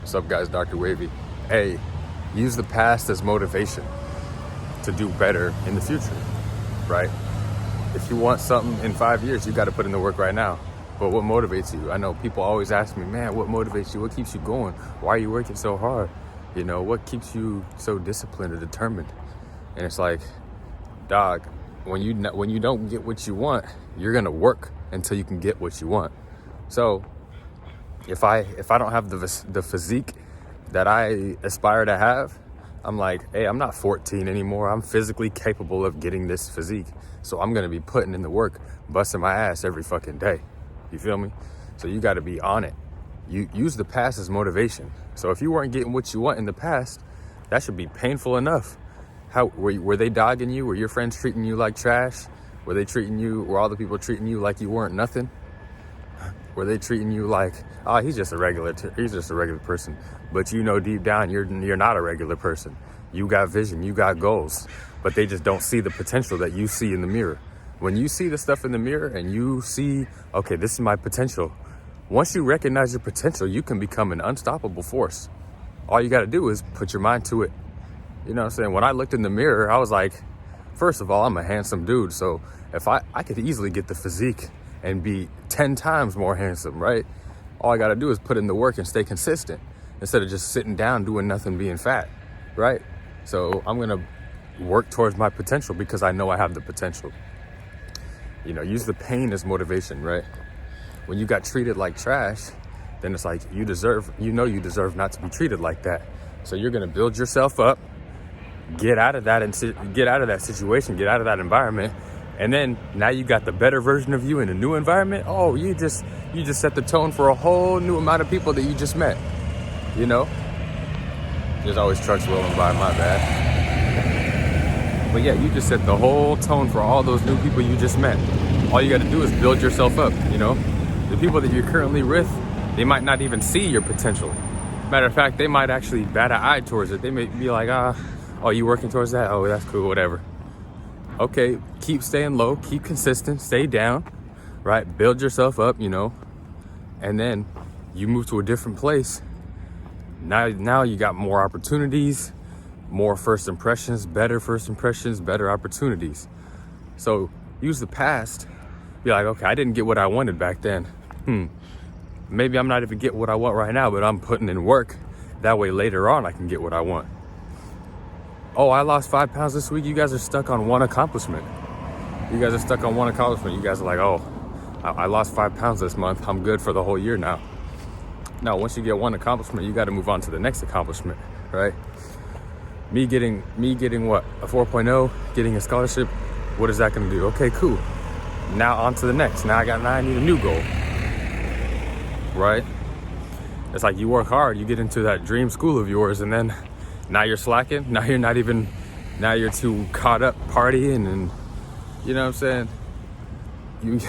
What's up, guys? Dr. Wavy. Hey, use the past as motivation to do better in the future, right? If you want something in 5 years, you got to put in the work right now. But what motivates you? I know people always ask me, man, what motivates you? What keeps you going? Why are you working so hard? You know, what keeps you so disciplined or determined? And it's like, dog, when you don't get what you want, you're gonna work until you can get what you want. So if I don't have the physique that I aspire to have, I'm like, hey, I'm not 14 anymore. I'm physically capable of getting this physique. So I'm gonna be putting in the work, busting my ass every fucking day. You feel me? So you gotta be on it. You use the past as motivation. So if you weren't getting what you want in the past, that should be painful enough. How were they dogging you? Were your friends treating you like trash? Were all the people treating you like you weren't nothing? Were they treating you like, oh, he's just a regular person? But you know deep down you're not a regular person. You got vision, you got goals, but they just don't see the potential that you see in the mirror. When you see the stuff in the mirror and you see, okay, this is my potential. Once you recognize your potential, you can become an unstoppable force. All you got to do is put your mind to it. You know what I'm saying? When I looked in the mirror, I was like, first of all, I'm a handsome dude. So if I could easily get the physique and be 10 times more handsome, right? All I got to do is put in the work and stay consistent instead of just sitting down doing nothing, being fat, right? So I'm going to work towards my potential because I know I have the potential. You know, use the pain as motivation, right? When you got treated like trash, then it's like you deserve not to be treated like that. So you're going to build yourself up, get out of that situation, get out of that environment. And then now you got the better version of you in a new environment. Oh, you just set the tone for a whole new amount of people that you just met. You know, there's always trucks rolling by, my bad. But yeah, you just set the whole tone for all those new people you just met. All you got to do is build yourself up. You know, the people that you're currently with, they might not even see your potential. Matter of fact, they might actually bat an eye towards it. They may be like, oh, you working towards that? Oh, that's cool, whatever. Okay, keep staying low, keep consistent, stay down, right? Build yourself up, you know, and then you move to a different place. Now you got more opportunities, more first impressions, better opportunities. So use the past, be like, okay, I didn't get what I wanted back then. Maybe I'm not even getting what I want right now, but I'm putting in work. That way later on I can get what I want. Oh, I lost 5 pounds this week. You guys are stuck on one accomplishment. You guys are like, oh, I lost 5 pounds this month. I'm good for the whole year now. Now, once you get one accomplishment, you got to move on to the next accomplishment, right? Me getting what? A 4.0, getting a scholarship. What is that going to do? Okay, cool. Now on to the next. Now I need a new goal, right? It's like you work hard, you get into that dream school of yours, and then now you're slacking. Now you're too caught up partying, and you know what I'm saying? You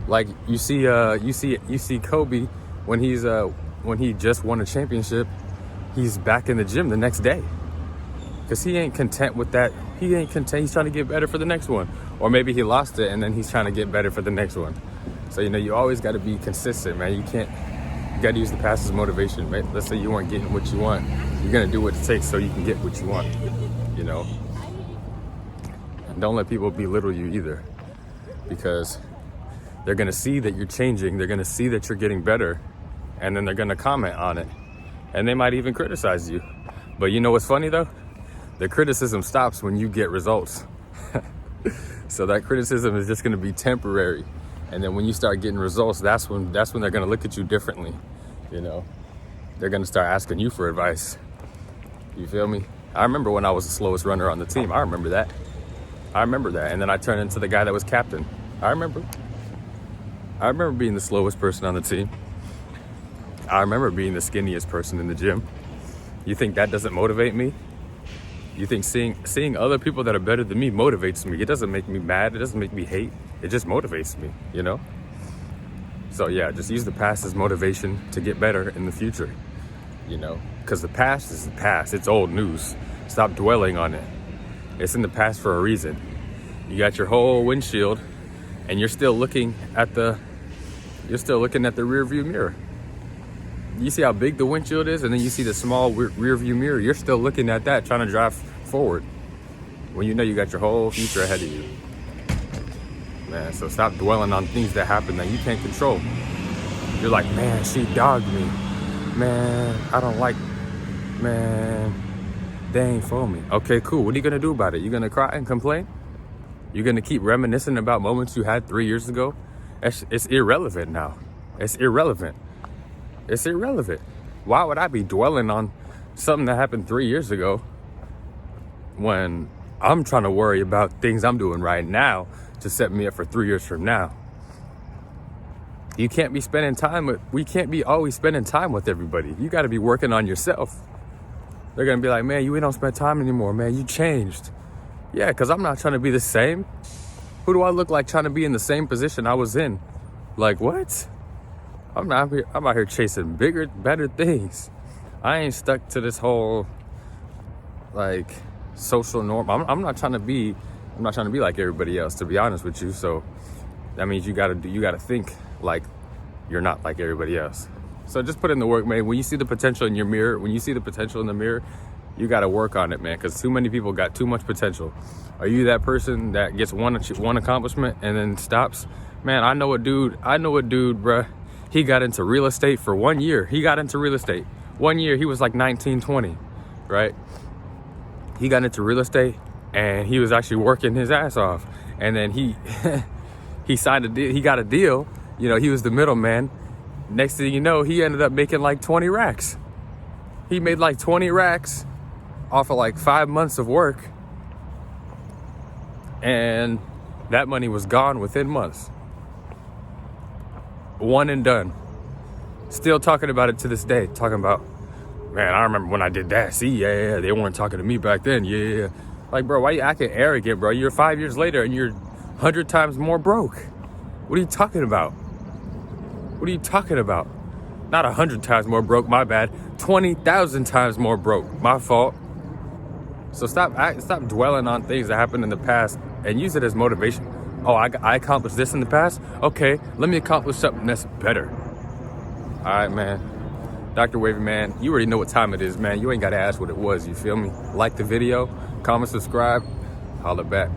like you see Kobe when he just won a championship, he's back in the gym the next day. Cause he ain't content with that. He's trying to get better for the next one. Or maybe he lost it and then he's trying to get better for the next one. So you know, you always gotta be consistent, man. You gotta use the past as motivation, right? Let's say you weren't getting what you want. You're gonna do what it takes so you can get what you want, you know? And don't let people belittle you either, because they're gonna see that you're changing, they're gonna see that you're getting better, and then they're gonna comment on it. And they might even criticize you. But you know what's funny though? The criticism stops when you get results. So that criticism is just gonna be temporary. And then when you start getting results, that's when they're gonna look at you differently, you know? They're gonna start asking you for advice. You feel me? I remember when I was the slowest runner on the team. I remember that. And then I turned into the guy that was captain. I remember being the slowest person on the team. I remember being the skinniest person in the gym. You think that doesn't motivate me? You think seeing other people that are better than me motivates me? It doesn't make me mad. It doesn't make me hate. It just motivates me, you know? So yeah, just use the past as motivation to get better in the future, you know? Because the past is the past. It's old news. Stop dwelling on it. It's in the past for a reason. You got your whole windshield and you're still looking at the rear view mirror. you see how big the windshield is, and then you see the small rear view mirror. You're still looking at that, trying to drive forward, when you know you got your whole future ahead of you. Man, so stop dwelling on things that happen that you can't control. You're like, man, she dogged me. Man, I don't like, man, they ain't for me. Okay, cool. What are you gonna do about it? You gonna cry and complain? You're gonna keep reminiscing about moments you had 3 years ago? It's irrelevant now. It's irrelevant. It's irrelevant. Why would I be dwelling on something that happened 3 years ago when I'm trying to worry about things I'm doing right now to set me up for 3 years from now? You can't be spending time with, we can't be always spending time with everybody. You got to be working on yourself. They're going to be like, man, you don't spend time anymore, man. You changed. Yeah, because I'm not trying to be the same. Who do I look like trying to be in the same position I was in? Like, what? I'm out here chasing bigger, better things. I ain't stuck to this whole, like, social norm. I'm not trying to be like everybody else, to be honest with you. So that means you gotta think like you're not like everybody else. So just put in the work, man. When you see the potential in your mirror, you gotta work on it, man, because too many people got too much potential. Are you that person that gets one accomplishment and then stops? Man, I know a dude, bruh. He got into real estate for 1 year. He got into real estate. 1 year, he was like 19, 20, right? He got into real estate and he was actually working his ass off. And then he signed a deal. He got a deal. You know, he was the middleman. Next thing you know, he ended up making like 20 racks. He made like 20 racks off of like 5 months of work. And that money was gone within months. One and done. Still talking about it to this day. Talking about, man, I remember when I did that. See, yeah, they weren't talking to me back then. Yeah. Like, bro, why you acting arrogant, bro? You're 5 years later and you're 100 times more broke. What are you talking about? What are you talking about? Not 100 times more broke, my bad. 20,000 times more broke, my fault. So stop dwelling on things that happened in the past and use it as motivation. Oh, I accomplished this in the past? Okay, let me accomplish something that's better. All right, man. Dr. Wavy, man, you already know what time it is, man. You ain't got to ask what it was, you feel me? Like the video, comment, subscribe, holla back.